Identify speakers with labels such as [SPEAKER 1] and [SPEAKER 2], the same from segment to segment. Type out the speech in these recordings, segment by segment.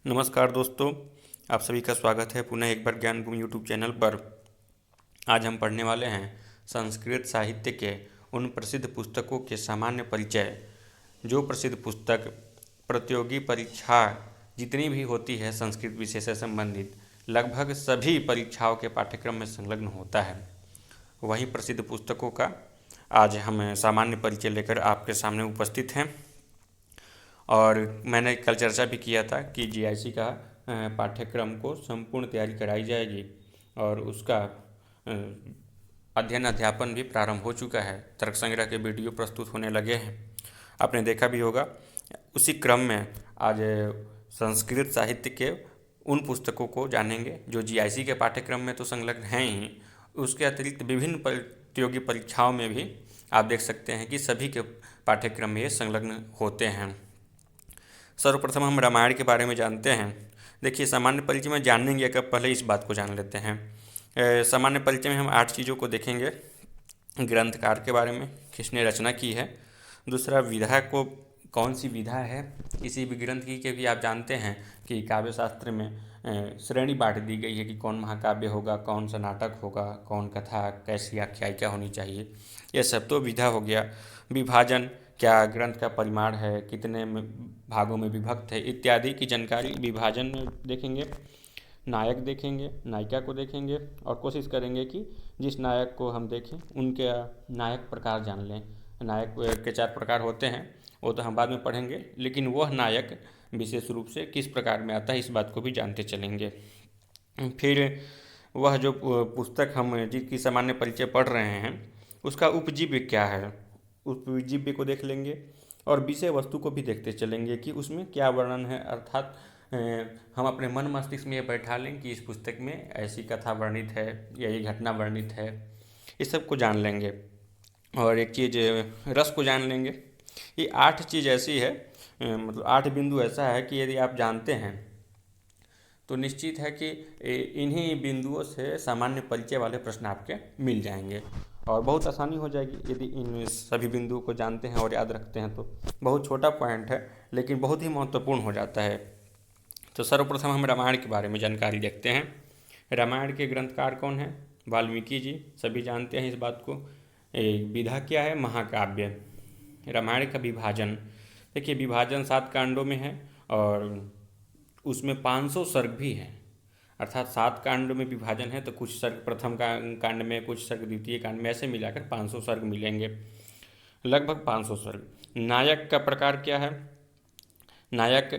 [SPEAKER 1] नमस्कार दोस्तों, आप सभी का स्वागत है पुनः एक बार ज्ञान भूमि यूट्यूब चैनल पर। आज हम पढ़ने वाले हैं संस्कृत साहित्य के उन प्रसिद्ध पुस्तकों के सामान्य परिचय। जो प्रसिद्ध पुस्तक प्रतियोगी परीक्षा जितनी भी होती है संस्कृत विषय से संबंधित, लगभग सभी परीक्षाओं के पाठ्यक्रम में संलग्न होता है, वही प्रसिद्ध पुस्तकों का आज हम सामान्य परिचय लेकर आपके सामने उपस्थित हैं। और मैंने कल चर्चा भी किया था कि जीआईसी का पाठ्यक्रम को संपूर्ण तैयारी कराई जाएगी और उसका अध्ययन अध्यापन भी प्रारंभ हो चुका है। तर्क संग्रह के वीडियो प्रस्तुत होने लगे हैं, आपने देखा भी होगा। उसी क्रम में आज संस्कृत साहित्य के उन पुस्तकों को जानेंगे जो जीआईसी के पाठ्यक्रम में तो संलग्न हैं ही, उसके अतिरिक्त विभिन्न प्रतियोगी परीक्षाओं में भी आप देख सकते हैं कि सभी के पाठ्यक्रम में ये संलग्न होते हैं। सर्वप्रथम हम रामायण के बारे में जानते हैं। देखिए, सामान्य परिचय में जानेंगे कब, पहले इस बात को जान लेते हैं। सामान्य परिचय में हम 8 चीज़ों को देखेंगे। ग्रंथकार के बारे में, किसने रचना की है। दूसरा, विधा को, कौन सी विधा है किसी भी ग्रंथ की, क्योंकि आप जानते हैं कि काव्य शास्त्र में श्रेणी बांट दी गई है कि कौन महाकाव्य होगा, कौन सा नाटक होगा, कौन कथा, कैसी आख्यायिका होनी चाहिए, यह सब तो विधा हो गया। विभाजन, क्या ग्रंथ का परिमाण है, कितने भागों में विभक्त है, इत्यादि की जानकारी विभाजन में देखेंगे। नायक देखेंगे, नायिका को देखेंगे और कोशिश करेंगे कि जिस नायक को हम देखें उनके नायक प्रकार जान लें। नायक के 4 प्रकार होते हैं, वो तो हम बाद में पढ़ेंगे, लेकिन वह नायक विशेष रूप से किस प्रकार में आता है इस बात को भी जानते चलेंगे। फिर वह जो पुस्तक हम जिसकी सामान्य परिचय पढ़ रहे हैं उसका उपजीव्य क्या है, उपजीव्य को देख लेंगे और विषय वस्तु को भी देखते चलेंगे कि उसमें क्या वर्णन है। अर्थात हम अपने मन मस्तिष्क में ये बैठा लें कि इस पुस्तक में ऐसी कथा वर्णित है या ये घटना वर्णित है, इस सब को जान लेंगे। और एक चीज़, रस को जान लेंगे। ये 8 चीज़ ऐसी है, मतलब 8 बिंदु ऐसा है कि यदि आप जानते हैं तो निश्चित है कि इन्हीं बिंदुओं से सामान्य परिचय वाले प्रश्न आपके मिल जाएंगे और बहुत आसानी हो जाएगी यदि इन सभी बिंदुओं को जानते हैं और याद रखते हैं। तो बहुत छोटा पॉइंट है लेकिन बहुत ही महत्वपूर्ण हो जाता है। तो सर्वप्रथम हम रामायण के बारे में जानकारी देखते हैं। रामायण के ग्रंथकार कौन है? वाल्मीकि जी, सभी जानते हैं इस बात को। विधा क्या है? महाकाव्य। रामायण का विभाजन, देखिए विभाजन 7 कांडों में है और उसमें 500 सर्ग भी हैं। अर्थात 7 कांड में विभाजन है तो कुछ सर्ग प्रथम कांड में, कुछ सर्ग द्वितीय कांड में, ऐसे मिलाकर 500 सर्ग मिलेंगे, लगभग 500 सर्ग। नायक का प्रकार क्या है? नायक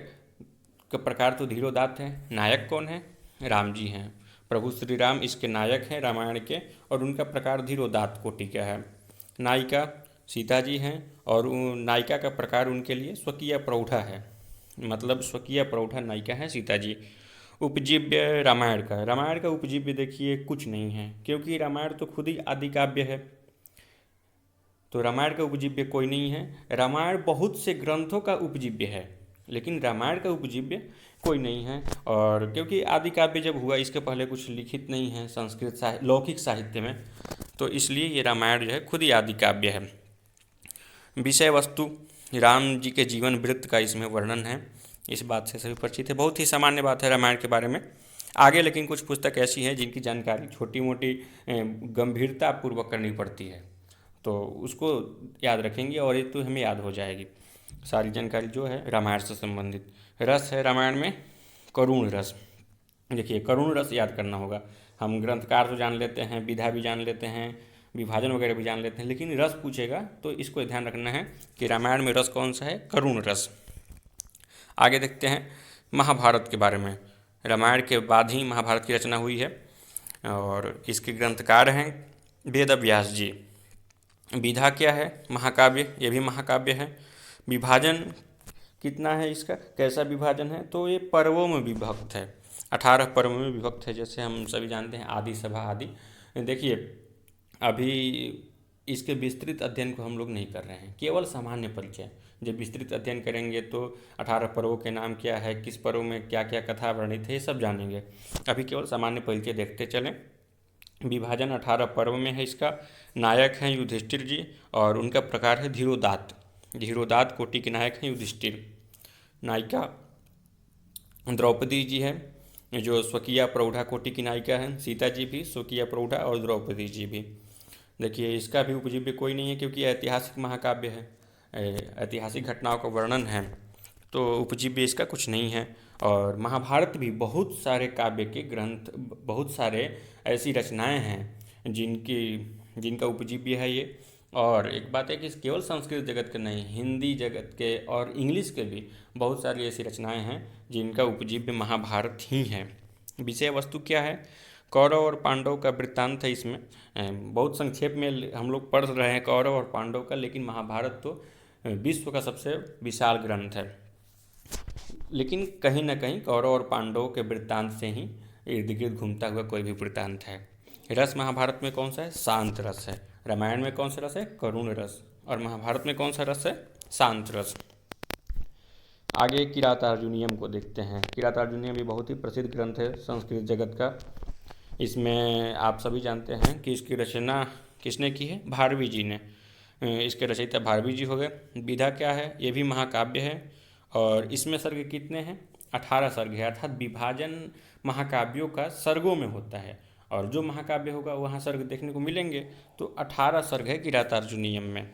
[SPEAKER 1] का प्रकार तो धीरोदात्त है। नायक कौन है? राम जी हैं, प्रभु श्री राम इसके नायक हैं रामायण के, और उनका प्रकार धीरोदात्त कोटि का है। नायिका सीता जी हैं और नायिका का प्रकार उनके लिए स्वकीय प्रौढ़ा है, मतलब स्वकीय प्रौढ़ा नायिका है सीता जी। उपजीव्य रामायण का उपजीव्य देखिए कुछ नहीं है, क्योंकि रामायण तो खुद ही आदि काव्य है, तो रामायण का उपजीव्य कोई नहीं है। रामायण बहुत से ग्रंथों का उपजीव्य है लेकिन रामायण का उपजीव्य कोई नहीं है। और क्योंकि आदि काव्य जब हुआ, इसके पहले कुछ लिखित नहीं है संस्कृत लौकिक साहित्य में, तो इसलिए ये रामायण जो है खुद ही आदि काव्य है। विषय वस्तु, राम जी के जीवन वृत्त का इसमें वर्णन है, इस बात से सभी परिचित है। बहुत ही सामान्य बात है रामायण के बारे में। आगे लेकिन कुछ पुस्तक ऐसी हैं जिनकी जानकारी छोटी मोटी गंभीरता पूर्वक करनी पड़ती है, तो उसको याद रखेंगे और ये तो हमें याद हो जाएगी सारी जानकारी जो है रामायण से संबंधित। रस है रामायण में करुण रस। देखिए, करुण रस याद करना होगा। हम ग्रंथकार तो जान लेते हैं, विधा भी जान लेते हैं, विभाजन वगैरह भी जान लेते हैं, लेकिन रस पूछेगा तो इसको ध्यान रखना है कि रामायण में रस कौन सा है? करुण रस। आगे देखते हैं महाभारत के बारे में। रामायण के बाद ही महाभारत की रचना हुई है और इसके ग्रंथकार हैं वेद व्यास जी। विधा क्या है? महाकाव्य, ये भी महाकाव्य है। विभाजन कितना है इसका, कैसा विभाजन है? तो ये पर्वों में विभक्त है, 18 पर्वों में विभक्त है, जैसे हम सभी जानते हैं आदि सभा आदि। देखिए, अभी इसके विस्तृत अध्ययन को हम लोग नहीं कर रहे हैं, केवल सामान्य परिचय। जब विस्तृत अध्ययन करेंगे तो 18 पर्वों के नाम क्या है, किस पर्व में क्या क्या कथा वर्णित है, ये सब जानेंगे। अभी केवल सामान्य परिचय देखते चलें। विभाजन 18 पर्व में है इसका। नायक हैं युधिष्ठिर जी और उनका प्रकार है धीरोदात्त। धीरोदात्त कोटि के नायक हैं युधिष्ठिर। नायिका द्रौपदी जी है जो स्वकीय प्रौढ़ा कोटि की नायिका है, सीता जी भी स्वकीय प्रौढ़ा और द्रौपदी जी भी। देखिए इसका भी उपजीव्य कोई नहीं है क्योंकि यह ऐतिहासिक महाकाव्य है, ऐतिहासिक घटनाओं का वर्णन है, तो उपजीव्य इसका कुछ नहीं है। और महाभारत भी बहुत सारे काव्य के ग्रंथ, बहुत सारे ऐसी रचनाएं हैं जिनका उपजीव्य है ये। और एक बात है कि केवल संस्कृत जगत के नहीं, हिंदी जगत के और इंग्लिश के भी बहुत सारी ऐसी रचनाएं हैं जिनका उपजीव्य महाभारत ही है। विषय वस्तु क्या है? कौरव और पांडव का वृत्तांत है इसमें। बहुत संक्षेप में हम लोग पढ़ रहे हैं कौरव और पांडव का, लेकिन महाभारत तो विश्व का सबसे विशाल ग्रंथ है। लेकिन कहीं ना कहीं कौरव और पांडवों के वृत्तांत से ही इर्द गिर्द घूमता हुआ कोई भी वृत्तांत है। रस महाभारत में कौन सा है? शांत रस है। रामायण में कौन सा रस है? करुण रस। और महाभारत में कौन सा रस है? शांत रस। आगे किरातार्जुनीयम को देखते हैं। किरातार्जुनीयम भी बहुत ही प्रसिद्ध ग्रंथ है संस्कृत जगत का। इसमें आप सभी जानते हैं कि इसकी रचना किसने की है? भारवी जी ने। इसके रचयिता भारवी जी हो गए। विधा क्या है? ये भी महाकाव्य है और इसमें सर्ग कितने हैं? 18 सर्ग है, अर्थात विभाजन महाकाव्यों का सर्गों में होता है और जो महाकाव्य होगा वहाँ सर्ग देखने को मिलेंगे। तो 18 सर्ग है किरातार्जुनीयम में।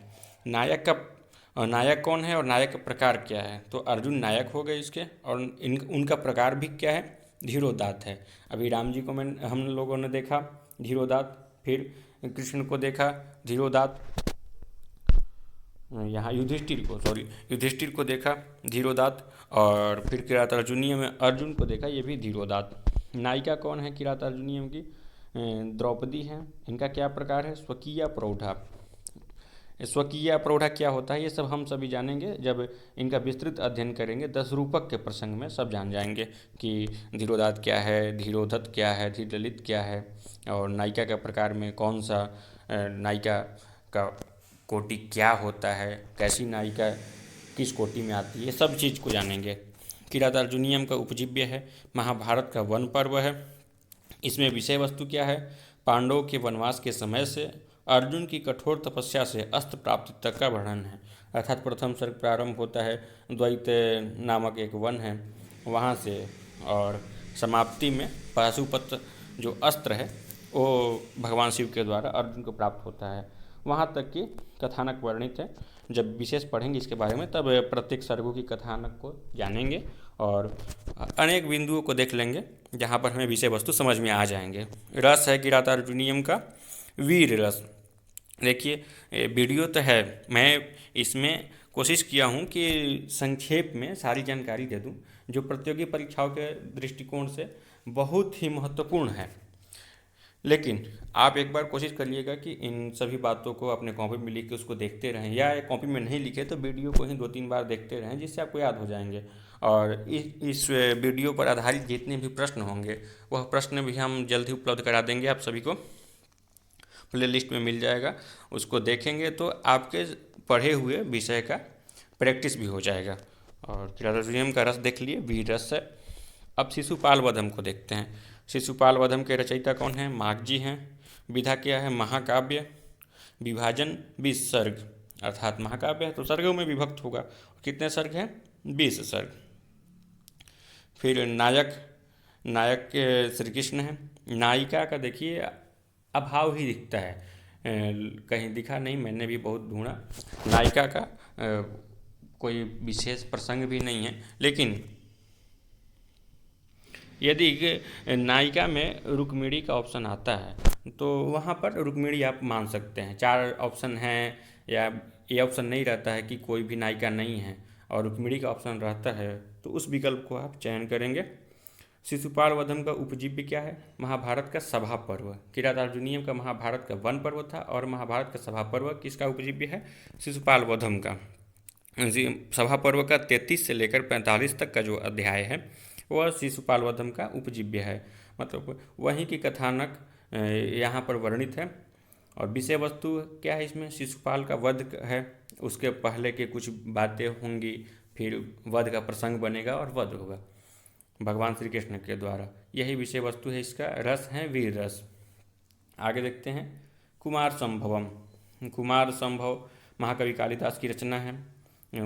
[SPEAKER 1] नायक कौन है और नायक का प्रकार क्या है? तो अर्जुन नायक हो गए इसके, और उनका प्रकार भी क्या है? धीरोदात है। अभी राम जी को हम लोगों ने देखा धीरोदात, फिर कृष्ण को देखा धीरोदात, यहाँ युधिष्ठिर को देखा धीरोदात, और फिर किरातार्जुनीय में अर्जुन को देखा, ये भी धीरोदात। नायिका कौन है किरातार्जुनीयम की? द्रौपदी हैं। इनका क्या प्रकार है? स्वकीय प्रौढ़ा। स्वकीय प्रौढ़ा क्या होता है ये सब हम सभी जानेंगे जब इनका विस्तृत अध्ययन करेंगे। 10 रूपक के प्रसंग में सब जान जाएंगे कि धीरोदात क्या है, धीरोधत क्या है, धीरललित क्या है, और नायिका का प्रकार में कौन सा नायिका का कोटि क्या होता है, कैसी नायिका किस कोटि में आती है, ये सब चीज़ को जानेंगे। किरातार्जुनीयम का उपजीव्य है, महाभारत का वन पर्व है। इसमें विषय वस्तु क्या है? पांडवों के वनवास के समय से अर्जुन की कठोर तपस्या से अस्त्र प्राप्ति तक का वर्णन है। अर्थात प्रथम सर्ग प्रारंभ होता है द्वैत नामक एक वन है वहाँ से, और समाप्ति में पाशुपत जो अस्त्र है वो भगवान शिव के द्वारा अर्जुन को प्राप्त होता है। वहाँ तक की कथानक वर्णित है। जब विशेष पढ़ेंगे इसके बारे में तब प्रत्येक सर्गों की कथानक को जानेंगे और अनेक बिंदुओं को देख लेंगे जहाँ पर हमें विषय वस्तु समझ में आ जाएंगे। रस है किरातार्जुनीयम का वीर रस। देखिए वीडियो तो है, मैं इसमें कोशिश किया हूँ कि संक्षेप में सारी जानकारी दे दूँ जो प्रतियोगी परीक्षाओं के दृष्टिकोण से बहुत ही महत्वपूर्ण है। लेकिन आप एक बार कोशिश करिएगा कि इन सभी बातों को अपने कॉपी में लिख के उसको देखते रहें, या कॉपी में नहीं लिखे तो वीडियो को ही 2-3 बार देखते रहें जिससे आपको याद हो जाएंगे। और इस वीडियो पर आधारित जितने भी प्रश्न होंगे वह प्रश्न भी हम जल्द ही उपलब्ध करा देंगे आप सभी को, प्ले लिस्ट में मिल जाएगा। उसको देखेंगे तो आपके पढ़े हुए विषय का प्रैक्टिस भी हो जाएगा। और किरातार्जुनीयम का रस देख लिए, वीर रस है। अब शिशुपाल वधम को देखते हैं। शिशुपाल वधम के रचयिता कौन है? माघ जी हैं। विधा क्या है? महाकाव्य। विभाजन 20 सर्ग, अर्थात महाकाव्य है तो सर्गों में विभक्त होगा। कितने सर्ग हैं? 20 सर्ग। फिर नायक श्री कृष्ण हैं। नायिका का देखिए अभाव ही दिखता है, कहीं दिखा नहीं, मैंने भी बहुत ढूंढा। नायिका का कोई विशेष प्रसंग भी नहीं है। लेकिन यदि नायिका में रुक्मिणी का ऑप्शन आता है तो वहाँ पर रुक्मिणी आप मान सकते हैं। 4 ऑप्शन हैं या ये ऑप्शन नहीं रहता है कि कोई भी नायिका नहीं है और रुक्मिणी का ऑप्शन रहता है तो उस विकल्प को आप चयन करेंगे। शिशुपाल वधम का उपजीव्य क्या है? महाभारत का सभा पर्व। किरातार्जुनीयम का महाभारत का वन पर्व था और महाभारत का सभा पर्व किसका उपजीव्य है? शिशुपाल वधम का। सभा पर्व का 33 से लेकर 45 तक का जो अध्याय है वह शिशुपाल वधम का उपजीव्य है, मतलब वहीं की कथानक यहाँ पर वर्णित है। और विषय वस्तु क्या है इसमें? शिशुपाल का वध है, उसके पहले के कुछ बातें होंगी, फिर वध का प्रसंग बनेगा और वध होगा भगवान श्री कृष्ण के द्वारा, यही विषय वस्तु है इसका। रस है वीर रस। आगे देखते हैं कुमार संभवम। कुमार संभव महाकवि कालिदास की रचना है,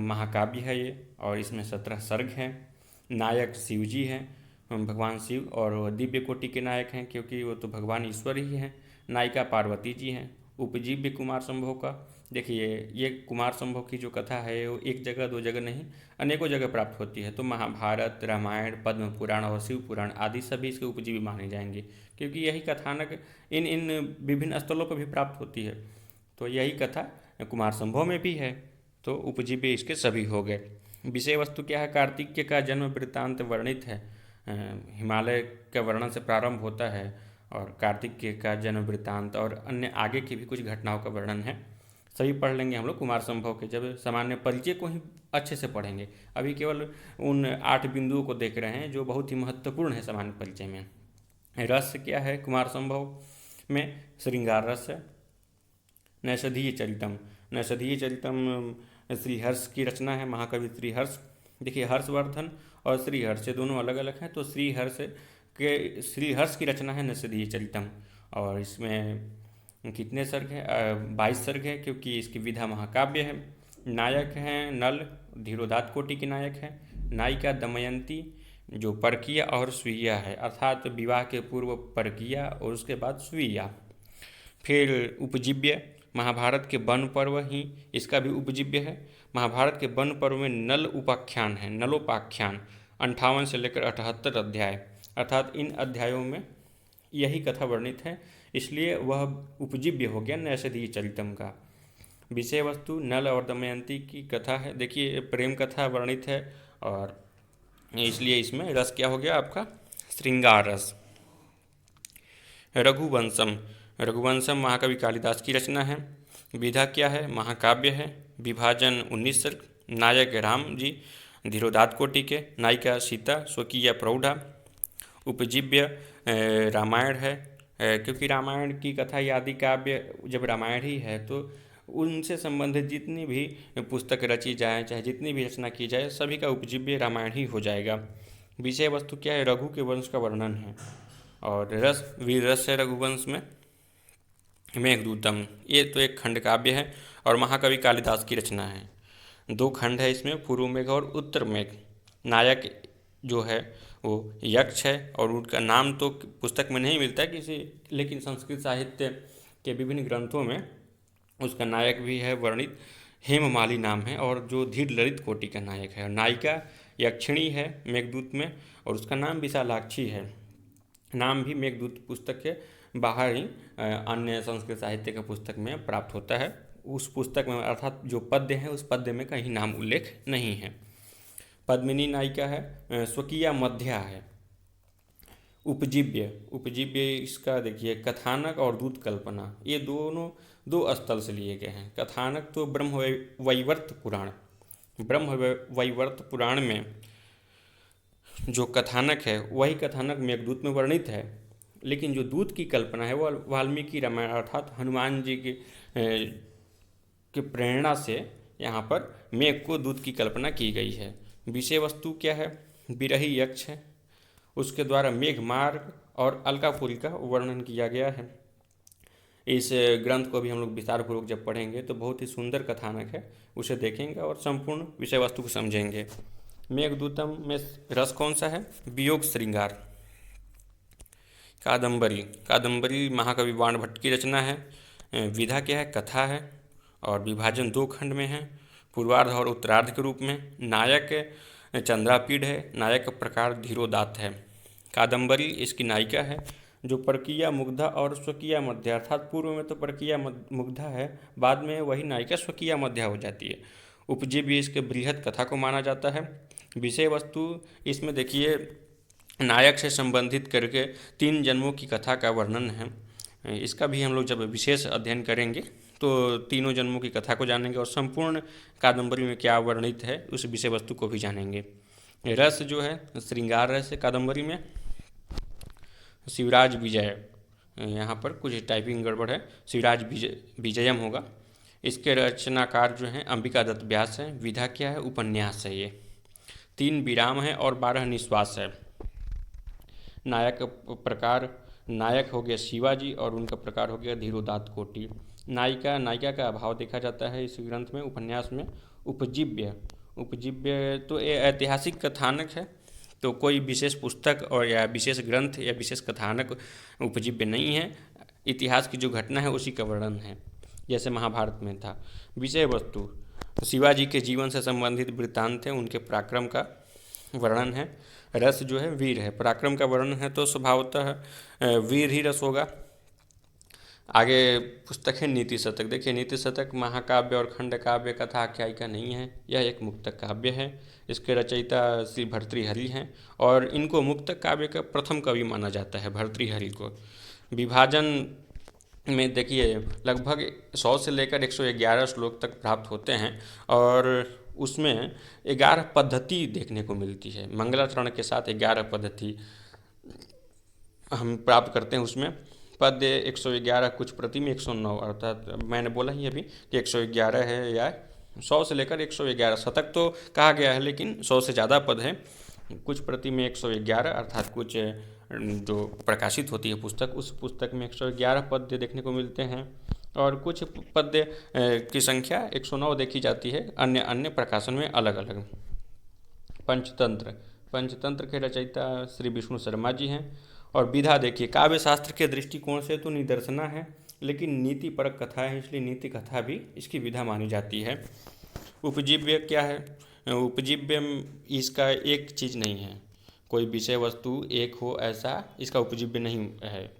[SPEAKER 1] महाकाव्य है ये, और इसमें 17 सर्ग हैं। नायक शिव जी हैं, भगवान शिव, और वह दिव्य कोटि के नायक हैं क्योंकि वो तो भगवान ईश्वर ही हैं। नायिका पार्वती जी हैं। उपजीव्य कुमार संभव का, देखिए ये कुमार संभव की जो कथा है वो एक जगह दो जगह नहीं, अनेकों जगह प्राप्त होती है। तो महाभारत, रामायण, पद्म पुराण और शिव पुराण आदि सभी इसके उपजीवी माने जाएंगे क्योंकि यही कथानक इन इन विभिन्न स्थलों पर भी प्राप्त होती है। तो यही कथा कुमार संभव में भी है, तो उपजीव्य इसके सभी हो गए। विषय वस्तु क्या है? कार्तिकेय का जन्म वृत्तांत वर्णित है। हिमालय का वर्णन से प्रारंभ होता है और कार्तिकेय का जन्म वृत्तांत और अन्य आगे की भी कुछ घटनाओं का वर्णन है। सभी पढ़ लेंगे हम लोग कुमार संभव के, जब सामान्य परिचय को ही अच्छे से पढ़ेंगे। अभी केवल उन 8 बिंदुओं को देख रहे हैं जो बहुत ही महत्वपूर्ण है सामान्य परिचय में। रस क्या है कुमार संभव में? श्रृंगार रस है। नैषधीय चरितम, नैषधीय चरितम श्रीहर्ष की रचना है, महाकवि श्रीहर्ष। देखिए हर्षवर्धन और श्रीहर्ष ये दोनों अलग अलग हैं, तो श्रीहर्ष की रचना है नैषधीय चरितम। और इसमें कितने सर्ग हैं? 22 सर्ग है क्योंकि इसकी विधा महाकाव्य है। नायक हैं नल, धीरोदात कोटि के नायक हैं। नायिका दमयंती जो परकीया और स्वीया है, अर्थात विवाह के पूर्व परकीया और उसके बाद स्वीया। फिर उपजीव्य, महाभारत के वन पर्व ही इसका भी उपजीव्य है। महाभारत के वन पर्व में नल उपाख्यान है, नलोपाख्यान 58 से लेकर 78 अध्याय, अर्थात इन अध्यायों में यही कथा वर्णित है, इसलिए वह उपजीव्य हो गया नैषधीय चरितम का। विषय वस्तु नल और दमयंती की कथा है। देखिए प्रेम कथा वर्णित है और इसलिए इसमें रस क्या हो गया आपका? श्रृंगार रस। रघुवंशम, रघुवंशम महाकवि कालिदास की रचना है। विधा क्या है? महाकाव्य है। विभाजन 19 सर्ग। नायक राम जी धीरोदात कोटि के, नायिका सीता स्वकीय प्रौढ़ा। उपजीव्य रामायण है क्योंकि रामायण की कथा या आदि काव्य जब रामायण ही है तो उनसे संबंधित जितनी भी पुस्तक रची जाए, चाहे जितनी भी रचना की जाए, सभी का उपजीव्य रामायण ही हो जाएगा। विषय वस्तु क्या है? रघु के वंश का वर्णन है। और रस, वीर रस है रघुवंश में। मेघदूतम, ये तो एक खंड काव्य है और महाकवि कालिदास की रचना है। 2 खंड है इसमें, पूर्व मेघ और उत्तर मेघ। नायक जो है वो यक्ष है और उनका नाम तो पुस्तक में नहीं मिलता किसी, लेकिन संस्कृत साहित्य के विभिन्न ग्रंथों में उसका नायक भी है वर्णित। हेममाली नाम है और जो धीर ललित कोटि का नायक है। नायिका यक्षिणी है मेघदूत में और उसका नाम विशालाक्षी है। नाम भी मेघदूत पुस्तक के बाहर ही अन्य संस्कृत साहित्य के पुस्तक में प्राप्त होता है। उस पुस्तक में अर्थात जो पद्य है उस पद्य में कहीं नाम उल्लेख नहीं है। पद्मिनी नायिका है। स्वकीय मध्या है। उपजीव्य, उपजीव्य इसका देखिए कथानक और दूत कल्पना, ये दोनों 2 स्थल से लिए गए हैं। कथानक तो ब्रह्मवैवर्त पुराण, ब्रह्मवैवर्त पुराण में जो कथानक है वही कथानक मेघदूत में वर्णित है, लेकिन जो दूत की कल्पना है वह वाल्मीकि रामायण अर्थात हनुमान जी के प्रेरणा से यहाँ पर मेघ को दूत की कल्पना की गई है। विषय वस्तु क्या है? बिरही यक्ष है, उसके द्वारा मेघ मार्ग और अलकापुरी का वर्णन किया गया है। इस ग्रंथ को भी हम लोग विस्तारपूर्वक जब पढ़ेंगे तो बहुत ही सुंदर कथानक है, उसे देखेंगे और संपूर्ण विषय वस्तु को समझेंगे। मेघदूतम में रस कौन सा है? वियोग श्रृंगार। कादम्बरी, कादम्बरी महाकवि बाण भट्ट की रचना है। विधा क्या है? कथा है और विभाजन 2 खंड में है, पूर्वार्ध और उत्तरार्ध के रूप में। नायक चंद्रापीढ़ है, नायक का प्रकार धीरोदात है। कादम्बरी इसकी नायिका है जो परकीया मुग्धा और स्वकीय मध्या, अर्थात पूर्व में तो परकीया मुग्धा है, बाद में वही नायिका स्वकीय मध्या हो जाती है। उपजीव्य इसके बृहद कथा को माना जाता है। विषय वस्तु इसमें देखिए नायक से संबंधित करके 3 जन्मों की कथा का वर्णन है। इसका भी हम लोग जब विशेष अध्ययन करेंगे तो तीनों जन्मों की कथा को जानेंगे और संपूर्ण कादम्बरी में क्या वर्णित है उस विषय वस्तु को भी जानेंगे। रस जो है श्रृंगार रस है कादम्बरी में। शिवराज विजय, यहाँ पर कुछ टाइपिंग गड़बड़ है, शिवराज विजयम होगा। इसके रचनाकार जो हैं अंबिका दत्त व्यास हैं। विधा क्या है? उपन्यास है। ये 3 विराम है और 12 निश्वास है। नायक प्रकार, नायक हो गया शिवाजी और उनका प्रकार हो गया धीरोदात कोटि। नायिका, नायिका का अभाव देखा जाता है इस ग्रंथ में। उपन्यास में उपजीव्य, उपजीव्य तो ये ऐतिहासिक कथानक है तो कोई विशेष पुस्तक और या विशेष ग्रंथ या विशेष कथानक उपजीव्य नहीं है। इतिहास की जो घटना है उसी का वर्णन है, जैसे महाभारत में था। विषय वस्तु शिवाजी के जीवन से संबंधित वृत्तांत है, उनके पराक्रम का वर्णन है। रस जो है वीर है, पराक्रम का वर्णन है तो स्वभावतः वीर ही रस होगा। आगे पुस्तक है नीति शतक। देखिए नीति शतक महाकाव्य और खंड काव्य कथा आख्यायिका नहीं है, यह एक मुक्तक काव्य है। इसके रचयिता श्री भर्तृहरि हैं और इनको मुक्तक काव्य का प्रथम कवि माना जाता है, भर्तृहरि को। विभाजन में देखिए लगभग 100 से लेकर 111 श्लोक तक प्राप्त होते हैं और उसमें 11 पद्धति देखने को मिलती है। मंगलाचरण के साथ 11 पद्धति हम प्राप्त करते हैं। उसमें पद्य 111, कुछ प्रति में 109, अर्थात मैंने बोला ही अभी कि 111 है, या 100 से लेकर 111 शतक तो कहा गया है, लेकिन 100 से ज़्यादा पद है। कुछ प्रति में 111, अर्थात कुछ जो प्रकाशित होती है पुस्तक, उस पुस्तक में 111 पद्य देखने को मिलते हैं और कुछ पद्य की संख्या 109 देखी जाती है, अन्य अन्य प्रकाशन में अलग अलग। पंचतंत्र के रचयिता श्री विष्णु शर्मा जी हैं। और विधा देखिए काव्य शास्त्र के दृष्टिकोण से तो निदर्शना है, लेकिन नीति परक कथा है, इसलिए नीति कथा भी इसकी विधा मानी जाती है। उपजीव्य क्या है? उपजीव्य इसका एक चीज़ नहीं है, कोई विषय वस्तु एक हो ऐसा इसका उपजीव्य नहीं है।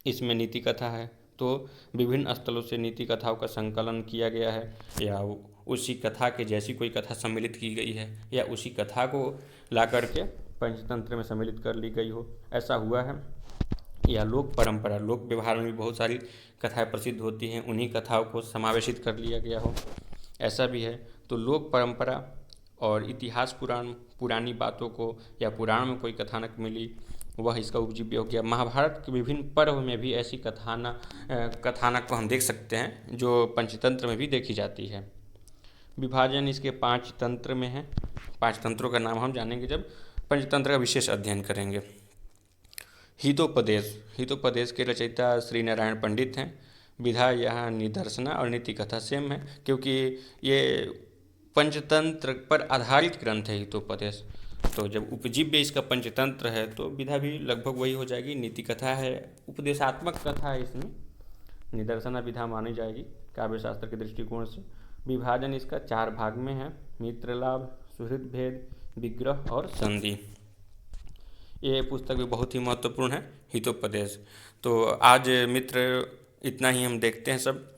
[SPEAKER 1] इसमें नीति कथा है तो विभिन्न स्थलों से नीति कथाओं का संकलन किया गया है, या उसी कथा के जैसी कोई कथा सम्मिलित की गई है, या उसी कथा को ला करके पंचतंत्र में सम्मिलित कर ली गई हो, ऐसा हुआ है। या लोक परंपरा, लोक व्यवहार में भी बहुत सारी कथाएं प्रसिद्ध होती हैं, उन्हीं कथाओं को समावेशित कर लिया गया हो, ऐसा भी है। तो लोक परंपरा और इतिहास पुरानी बातों को या पुराण में कोई कथानक मिली, वह इसका उपजीव्य हो गया। महाभारत के विभिन्न पर्व में भी ऐसी कथानक को हम देख सकते हैं जो पंचतंत्र में भी देखी जाती है। विभाजन इसके 5 तंत्र में है। 5 तंत्रों का नाम हम जानेंगे जब पंचतंत्र का विशेष अध्ययन करेंगे। हितोपदेश के रचयिता श्री नारायण पंडित हैं। विधा यहाँ निदर्शना और नीति कथा सेम है, क्योंकि ये पंचतंत्र पर आधारित ग्रंथ है हितोपदेश। तो जब उपजीव्य इसका पंचतंत्र है तो विधा भी लगभग वही हो जाएगी। नीति कथा है, उपदेशात्मक कथा है, इसमें निदर्शना विधा मानी जाएगी काव्य शास्त्र के दृष्टिकोण से। विभाजन इसका 4 भाग में है, मित्रलाभ, सुहृद भेद, विग्रह और संधि। ये पुस्तक भी बहुत ही महत्वपूर्ण है, हितोपदेश। तो आज मित्र इतना ही हम देखते हैं सब।